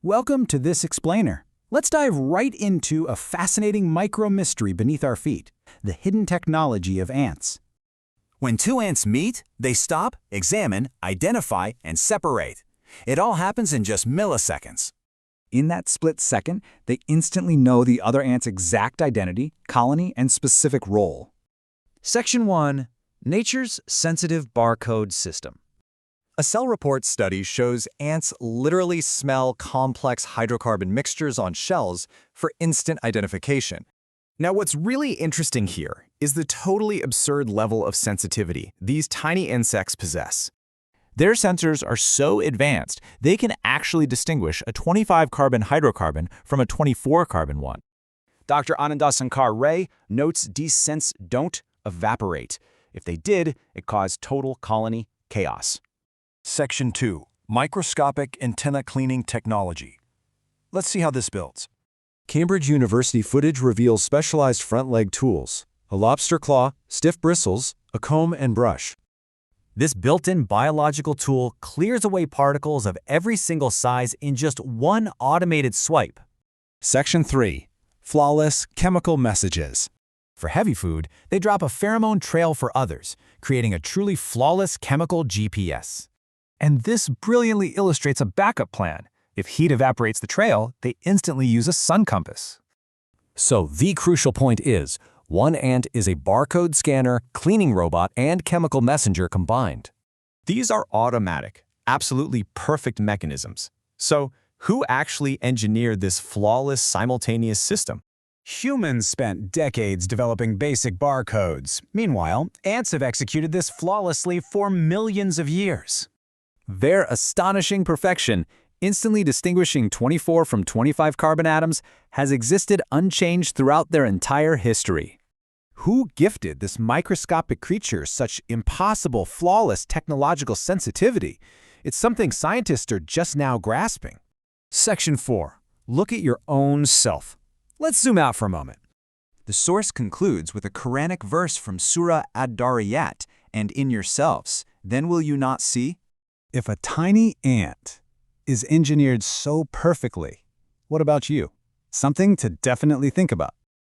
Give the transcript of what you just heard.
Welcome to this explainer. Let's dive right into a fascinating micro-mystery beneath our feet, the hidden technology of ants. When two ants meet, they stop, examine, identify, and separate. It all happens in just milliseconds. In that split second, they instantly know the other ant's exact identity, colony, and specific role. Section 1. Nature's Sensitive Barcode System. A Cell Report study shows ants literally smell complex hydrocarbon mixtures on shells for instant identification. Now, what's really interesting here is the totally absurd level of sensitivity these tiny insects possess. Their sensors are so advanced, they can actually distinguish a 25-carbon hydrocarbon from a 24-carbon one. Dr. Anandasankar Ray notes these scents don't evaporate. If they did, it caused total colony chaos. Section 2. Microscopic Antenna Cleaning Technology. Let's see how this builds. Cambridge University footage reveals specialized front leg tools, a lobster claw, stiff bristles, a comb and brush. This built-in biological tool clears away particles of every single size in just one automated swipe. Section 3. Flawless chemical messages. For heavy food, they drop a pheromone trail for others, creating a truly flawless chemical GPS. And this brilliantly illustrates a backup plan. If heat evaporates the trail, they instantly use a sun compass. So the crucial point is, one ant is a barcode scanner, cleaning robot, and chemical messenger combined. These are automatic, absolutely perfect mechanisms. So, who actually engineered this flawless simultaneous system? Humans spent decades developing basic barcodes. Meanwhile, ants have executed this flawlessly for millions of years. Their astonishing perfection, instantly distinguishing 24 from 25 carbon atoms, has existed unchanged throughout their entire history. Who gifted this microscopic creature such impossible, flawless technological sensitivity? It's something scientists are just now grasping. Section 4. Look at your own self. Let's zoom out for a moment. The source concludes with a Quranic verse from Surah Ad-Dariyat, "And in yourselves, then will you not see?" If a tiny ant is engineered so perfectly, what about you? Something to definitely think about.